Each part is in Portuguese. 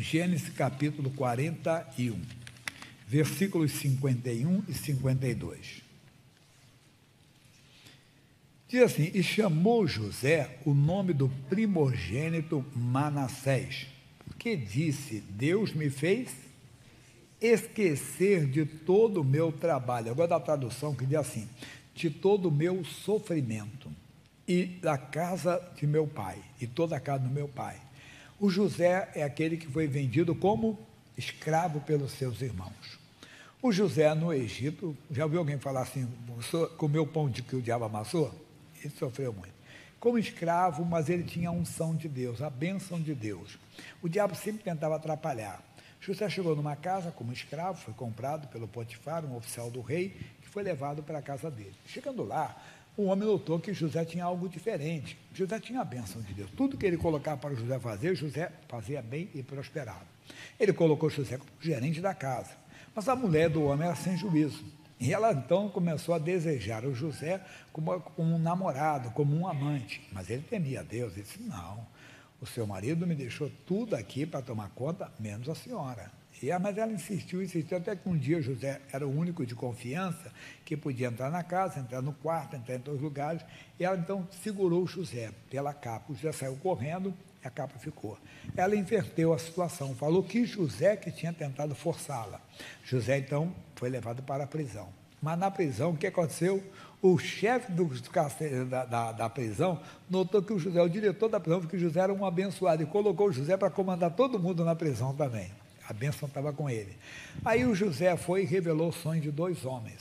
Gênesis capítulo 41, versículos 51 e 52. Diz assim: e chamou José o nome do primogênito Manassés, porque disse: Deus me fez esquecer de todo o meu trabalho. Agora da tradução que diz assim: de todo o meu sofrimento, e da casa de meu pai, e toda a casa do meu pai. O José é aquele que foi vendido como escravo pelos seus irmãos. O José no Egito, já ouviu alguém falar assim: comeu pão de que o diabo amassou? Ele sofreu muito. Como escravo, mas ele tinha a unção de Deus, a bênção de Deus. O diabo sempre tentava atrapalhar. José chegou numa casa como escravo, foi comprado pelo Potifar, um oficial do rei, que foi levado para a casa dele. Chegando lá, o homem notou que José tinha algo diferente. José tinha a bênção de Deus. Tudo que ele colocava para José fazia bem e prosperava. Ele colocou José como gerente da casa. Mas a mulher do homem era sem juízo. E ela então começou a desejar o José como um namorado, como um amante. Mas ele temia a Deus. Ele disse: não, o seu marido me deixou tudo aqui para tomar conta, menos a senhora. Mas ela insistiu, até que um dia José era o único de confiança que podia entrar na casa, entrar no quarto, entrar em todos os lugares. E ela então segurou o José pela capa. O José saiu correndo e a capa ficou. Ela inverteu a situação, falou que José que tinha tentado forçá-la. José então foi levado para a prisão. Mas na prisão, o que aconteceu? O chefe da prisão notou que o José, o diretor da prisão, que o José era um abençoado, e colocou o José para comandar todo mundo na prisão também. A bênção estava com ele. Aí o José foi e revelou o sonho de dois homens.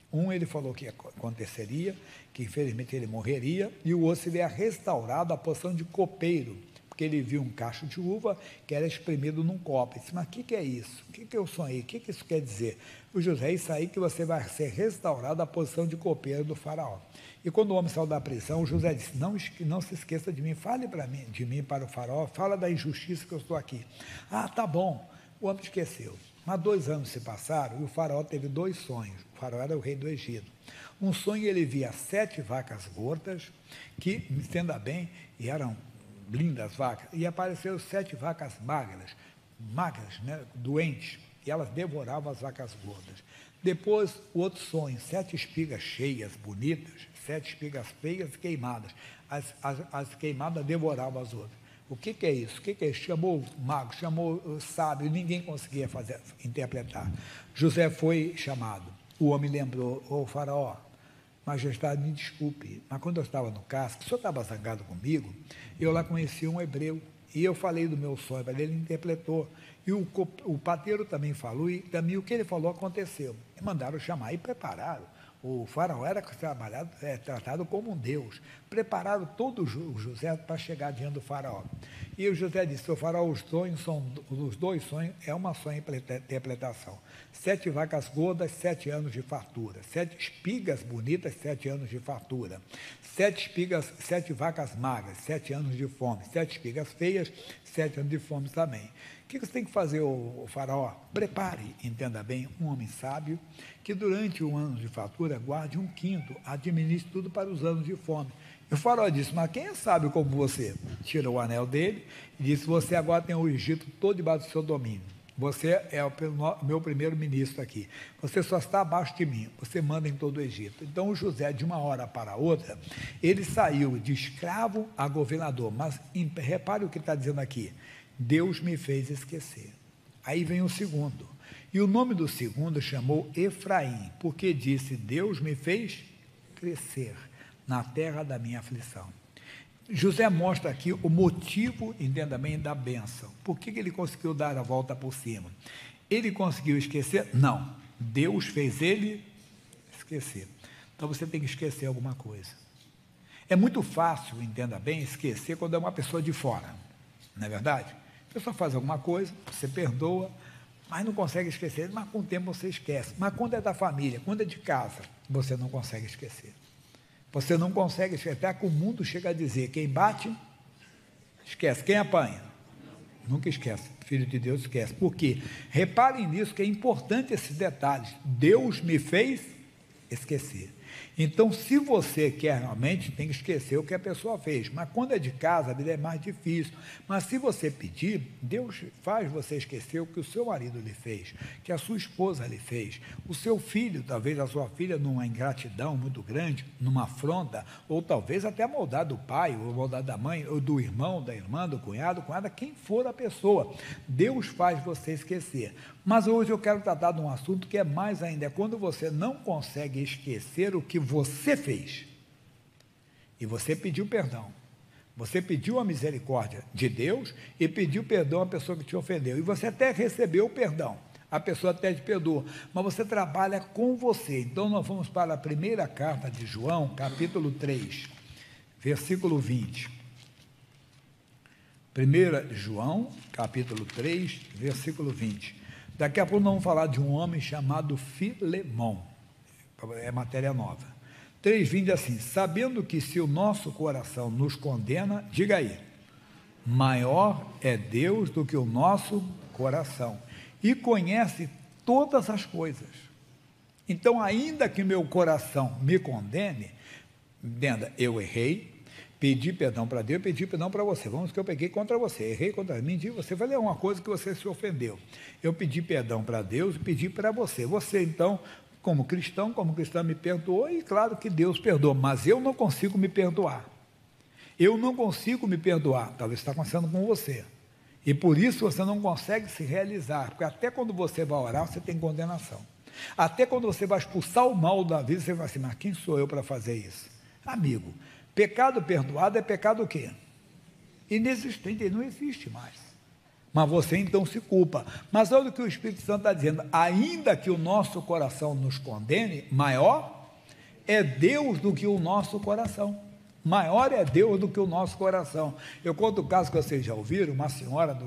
Um ele falou que aconteceria, que infelizmente ele morreria, e o outro seria restaurado a posição de copeiro, porque ele viu um cacho de uva que era espremido num copo. Ele disse: mas o que é isso? O que eu sonhei? O que isso quer dizer? O José: isso aí que você vai ser restaurado à posição de copeiro do faraó. E quando o homem saiu da prisão, o José disse: não se esqueça de mim, fale de mim para o faraó, fala da injustiça que eu estou aqui. Ah, tá bom. O homem esqueceu. Mas 2 anos se passaram e o faraó teve 2 sonhos. O faraó era o rei do Egito. Um sonho, ele via 7 vacas gordas, que, entenda bem, e eram lindas vacas, e apareceram 7 vacas magras, né, doentes, e elas devoravam as vacas gordas. Depois, o outro sonho: 7 espigas cheias, bonitas, 7 espigas feias e queimadas. As queimadas devoravam as outras. O que é isso? O que é isso? Chamou o mago, chamou o sábio, ninguém conseguia interpretar. José foi chamado. O homem lembrou: ô faraó, majestade, me desculpe, mas quando eu estava no casco, o senhor estava zangado comigo, eu lá conheci um hebreu, e eu falei do meu sonho, mas ele interpretou, e o padeiro também falou, e também o que ele falou aconteceu. E mandaram chamar e prepararam. O faraó era tratado como um deus. Prepararam todo o José para chegar diante do faraó. E o José disse: o faraó, os 2 sonhos é uma só interpretação. 7 vacas gordas, 7 anos de fartura. 7 espigas bonitas, 7 anos de fartura. 7 vacas magras, 7 anos de fome. 7 espigas feias, 7 anos de fome também. O que você tem que fazer, o faraó? Prepare, entenda bem, um homem sábio, que durante um ano de fartura guarde 1/5, administre tudo para os anos de fome. E o faraó disse: mas quem é sábio como você? Tirou o anel dele e disse: você agora tem o Egito todo debaixo do seu domínio. Você é o meu primeiro ministro aqui. Você só está abaixo de mim. Você manda em todo o Egito. Então o José, de uma hora para outra, ele saiu de escravo a governador. Mas repare o que está dizendo aqui: Deus me fez esquecer. Aí vem o segundo. E o nome do segundo chamou Efraim, porque disse: Deus me fez crescer na terra da minha aflição. José mostra aqui o motivo, entenda bem, da bênção. Por que ele conseguiu dar a volta por cima? Ele conseguiu esquecer? Não. Deus fez ele esquecer. Então você tem que esquecer alguma coisa. É muito fácil, entenda bem, esquecer quando é uma pessoa de fora. Não é verdade? A pessoa faz alguma coisa, você perdoa, mas não consegue esquecer. Mas com o tempo você esquece. Mas quando é da família, quando é de casa, você não consegue esquecer. Você não consegue esquecer, até que o mundo chega a dizer: quem bate, esquece. Quem apanha, nunca esquece. Filho de Deus esquece. Por quê? Reparem nisso, que é importante esses detalhes. Deus me fez esquecer. Então, se você quer realmente, tem que esquecer o que a pessoa fez. Mas quando é de casa, a vida é mais difícil. Mas se você pedir, Deus faz você esquecer o que o seu marido lhe fez, que a sua esposa lhe fez, o seu filho, talvez a sua filha, numa ingratidão muito grande, numa afronta, ou talvez até a maldade do pai, ou a maldade da mãe, ou do irmão, da irmã, do cunhado, cunhada, quem for a pessoa. Deus faz você esquecer. Mas hoje eu quero tratar de um assunto que é mais ainda, é quando você não consegue esquecer o que você fez, e você pediu perdão, você pediu a misericórdia de Deus, e pediu perdão à pessoa que te ofendeu, e você até recebeu o perdão, a pessoa até te perdoa, mas você trabalha com você. Então nós vamos para a primeira carta de João, capítulo 3, versículo 20, 1 João, capítulo 3, versículo 20, daqui a pouco nós vamos falar de um homem chamado Filemão, é matéria nova. 3,20 assim: sabendo que se o nosso coração nos condena, diga aí, maior é Deus do que o nosso coração, e conhece todas as coisas. Então, ainda que meu coração me condene, entenda, eu errei, pedi perdão para Deus, pedi perdão para você. Vamos que eu peguei contra você, errei contra mim, você falei uma coisa que você se ofendeu. Eu pedi perdão para Deus e pedi para você. Você, então, como cristã me perdoou, e claro que Deus perdoa, mas eu não consigo me perdoar. Eu não consigo me perdoar, talvez está acontecendo com você. E por isso você não consegue se realizar, porque até quando você vai orar, você tem condenação. Até quando você vai expulsar o mal da vida, você vai assim, mas quem sou eu para fazer isso? Amigo, pecado perdoado é pecado o quê? Inexistente, ele não existe mais. Mas você então se culpa. Mas olha o que o Espírito Santo está dizendo: ainda que o nosso coração nos condene, maior é Deus do que o nosso coração. Maior é Deus do que o nosso coração. Eu conto o caso que vocês já ouviram, uma senhora do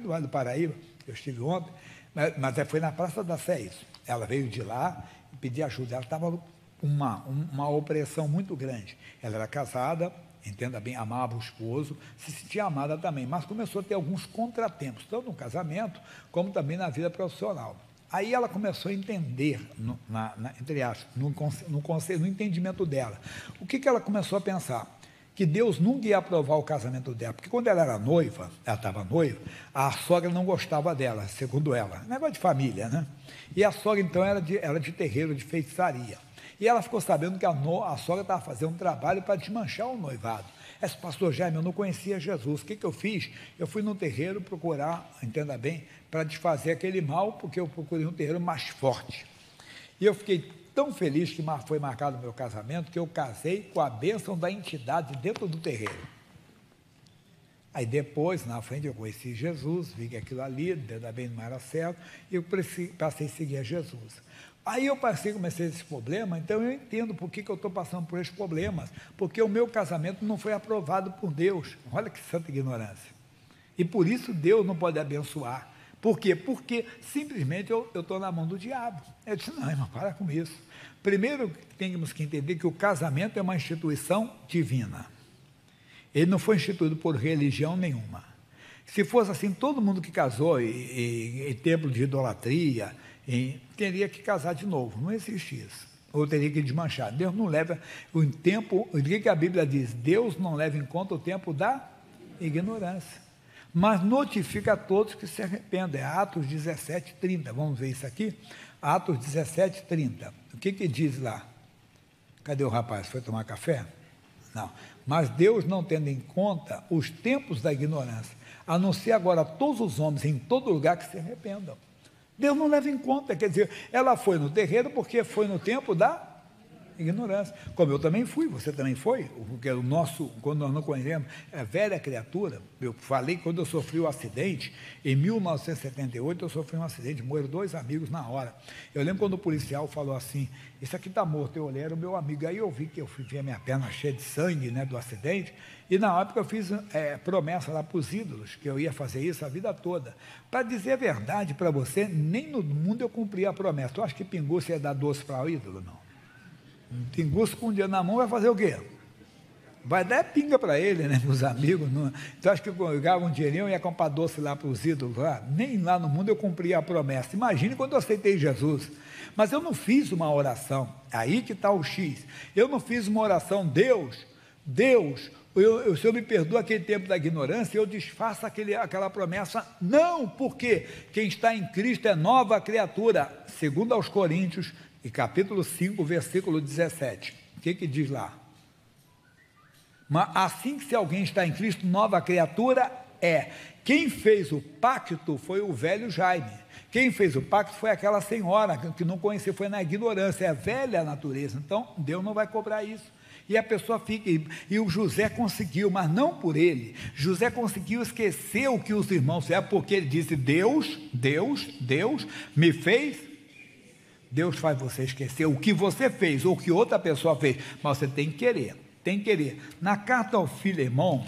Vale do Paraíba, eu estive ontem, mas foi na Praça da Sé isso. Ela veio de lá e pediu ajuda. Ela estava com uma opressão muito grande. Ela era casada, entenda bem, amava o esposo, se sentia amada também, mas começou a ter alguns contratempos, tanto no casamento, como também na vida profissional. Aí ela começou a entender, entre aspas, no entendimento dela, o que ela começou a pensar? Que Deus nunca ia aprovar o casamento dela, porque quando ela era noiva, ela estava noiva, a sogra não gostava dela, segundo ela, negócio de família, né? E a sogra então era de terreiro, de feitiçaria. E ela ficou sabendo que a sogra estava fazendo um trabalho para desmanchar o noivado. Esse pastor Jaime, eu não conhecia Jesus. O que eu fiz? Eu fui no terreiro procurar, entenda bem, para desfazer aquele mal, porque eu procurei um terreiro mais forte. E eu fiquei tão feliz que foi marcado o meu casamento, que eu casei com a bênção da entidade dentro do terreiro. Aí depois, na frente, eu conheci Jesus, vi que aquilo ali, entenda bem, não era certo, e eu passei a seguir a Jesus. Aí eu comecei esse problema, então eu entendo por que eu estou passando por esses problemas, porque o meu casamento não foi aprovado por Deus. Olha que santa ignorância. E por isso Deus não pode abençoar. Por quê? Porque simplesmente eu estou na mão do diabo. Eu disse, não, irmão, para com isso. Primeiro, temos que entender que o casamento é uma instituição divina. Ele não foi instituído por religião nenhuma. Se fosse assim, todo mundo que casou em templo de idolatria, teria que casar de novo, não existe isso, ou teria que desmanchar. Deus não leva o tempo, o que a Bíblia diz? Deus não leva em conta o tempo da ignorância, mas notifica a todos que se arrependem. É Atos 17:30, vamos ver isso aqui, Atos 17:30, o que diz lá? Cadê o rapaz? Foi tomar café? Não, mas Deus não tendo em conta os tempos da ignorância, a não ser agora todos os homens em todo lugar que se arrependam. Deus não leva em conta, quer dizer, ela foi no terreiro porque foi no tempo da ignorância, como eu também fui, você também foi, porque quando nós não conhecemos, é velha criatura. Eu falei, quando eu sofri o acidente, em 1978, eu sofri um acidente, morreram 2 amigos na hora. Eu lembro quando o policial falou assim, isso aqui está morto, eu olhei, era o meu amigo, aí eu vi que eu vi a minha perna cheia de sangue, né, do acidente, e na época eu fiz promessa lá para os ídolos, que eu ia fazer isso a vida toda. Para dizer a verdade para você, nem no mundo eu cumpri a promessa. Tu acha que pinguço ia dar doce para o ídolo? Não. Pinguço com um dia na mão vai fazer o quê? vai dar pinga para ele, né, para os amigos. Não. Então, acho que eu ganhava um dinheirinho e ia comprar doce lá para os ídolos. Lá. Nem lá no mundo eu cumpria a promessa. Imagine quando eu aceitei Jesus. Mas eu não fiz uma oração. Aí que está o X. Eu não fiz uma oração. Deus, o Senhor me perdoa aquele tempo da ignorância e eu desfaço aquela promessa. Não, porque quem está em Cristo é nova criatura. Segundo aos Coríntios, e capítulo 5, versículo 17. O que diz lá? Mas assim que se alguém está em Cristo, nova criatura é. Quem fez o pacto foi o velho Jaime. Quem fez o pacto foi aquela senhora que não conhecia, foi na ignorância, é a velha natureza. Então, Deus não vai cobrar isso. E a pessoa fica, e o José conseguiu, mas não por ele. José conseguiu esquecer o que os irmãos fizeram, porque ele disse: Deus me fez. Deus faz você esquecer o que você fez, ou o que outra pessoa fez, mas você tem que querer. Tem que querer. Na carta ao Filemão,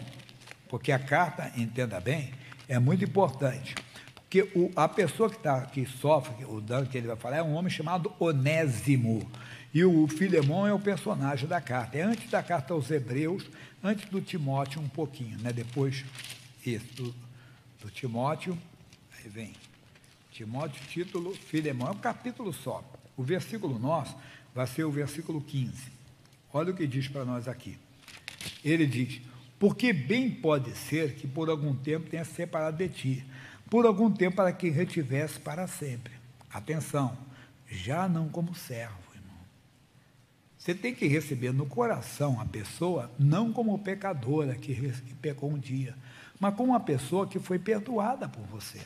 porque a carta, entenda bem, é muito importante, porque a pessoa que sofre o dano que ele vai falar é um homem chamado Onésimo, e o Filemão é o personagem da carta, é antes da carta aos Hebreus, antes do Timóteo um pouquinho, né? Depois isso, do Timóteo, aí vem Timóteo, título, Filemão, é um capítulo só, o versículo nosso vai ser o versículo 15, olha o que diz para nós aqui, ele diz: porque bem pode ser que por algum tempo tenha separado de ti, por algum tempo para que retivesse para sempre. Atenção, já não como servo, irmão. Você tem que receber no coração a pessoa, não como pecadora que pecou um dia, mas como uma pessoa que foi perdoada por você,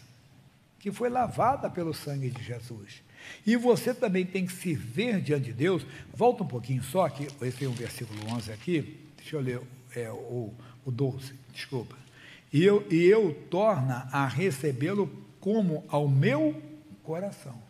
que foi lavada pelo sangue de Jesus. E você também tem que se ver diante de Deus. Volta um pouquinho só, que esse é um versículo 11 aqui, deixa eu ler o 12, desculpa. E eu torna a recebê-lo como ao meu coração.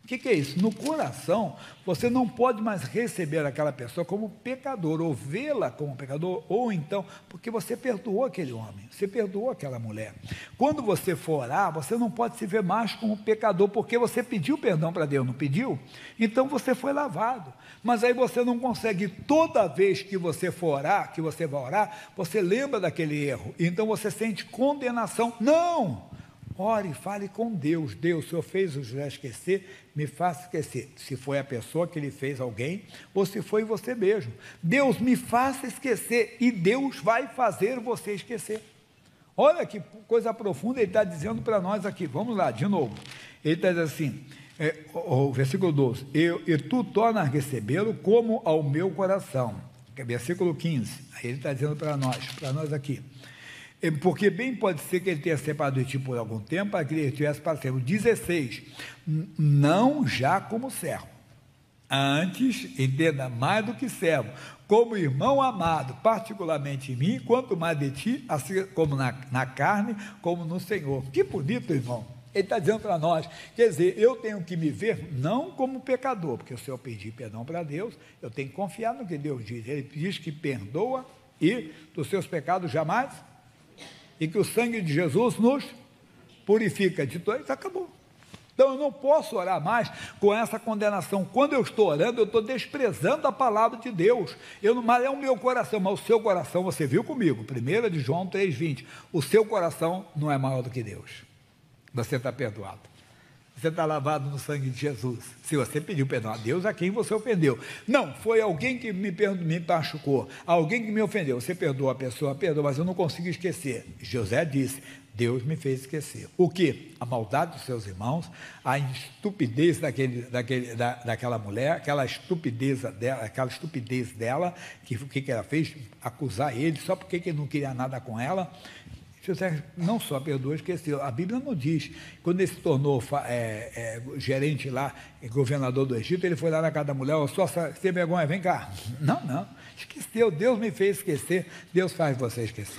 O que é isso? No coração, você não pode mais receber aquela pessoa como pecador, ou vê-la como pecador, ou então, porque você perdoou aquele homem, você perdoou aquela mulher. Quando você for orar, você não pode se ver mais como pecador, porque você pediu perdão para Deus, não pediu? Então você foi lavado. Mas aí você não consegue, toda vez que você for orar, que você vai orar, você lembra daquele erro, então você sente condenação. Não! Ore, fale com Deus. Deus, o Senhor fez o José esquecer, me faça esquecer. Se foi a pessoa que ele fez alguém, ou se foi você mesmo. Deus, me faça esquecer, e Deus vai fazer você esquecer. Olha que coisa profunda ele está dizendo para nós aqui. Vamos lá, de novo. Ele está dizendo assim, o versículo 12, e tu torna a recebê-lo como ao meu coração. Versículo 15, aí ele está dizendo para nós aqui. Porque bem pode ser que ele tenha separado de ti por algum tempo, para que ele tivesse para sempre. 16, não já como servo, antes, entenda, mais do que servo, como irmão amado, particularmente em mim, quanto mais de ti, assim como na carne, como no Senhor. Que bonito, irmão. Ele está dizendo para nós, quer dizer, eu tenho que me ver não como pecador, porque se eu pedir perdão para Deus, eu tenho que confiar no que Deus diz. Ele diz que perdoa e dos seus pecados jamais, e que o sangue de Jesus nos purifica de tudo. Isso acabou. Então eu não posso orar mais com essa condenação. Quando eu estou orando, eu estou desprezando a palavra de Deus. Mas é o meu coração, mas o seu coração, você viu comigo, 1 de João 3,20, o seu coração não é maior do que Deus. Você está perdoado. Você está lavado no sangue de Jesus. Se você pediu perdão a Deus, a quem você ofendeu. Não, foi alguém que me machucou, alguém que me ofendeu. Você perdoa a pessoa, perdoa, mas eu não consigo esquecer. José disse, Deus me fez esquecer. O quê? A maldade dos seus irmãos, a estupidez daquela mulher, aquela estupidez dela, que ela fez? Acusar ele, só porque ele não queria nada com ela. José não só perdoou, esqueceu. A Bíblia não diz. Quando ele se tornou gerente lá, governador do Egito, ele foi lá na casa da mulher, só sem vergonha, vem cá. Não, esqueceu. Deus me fez esquecer, Deus faz você esquecer.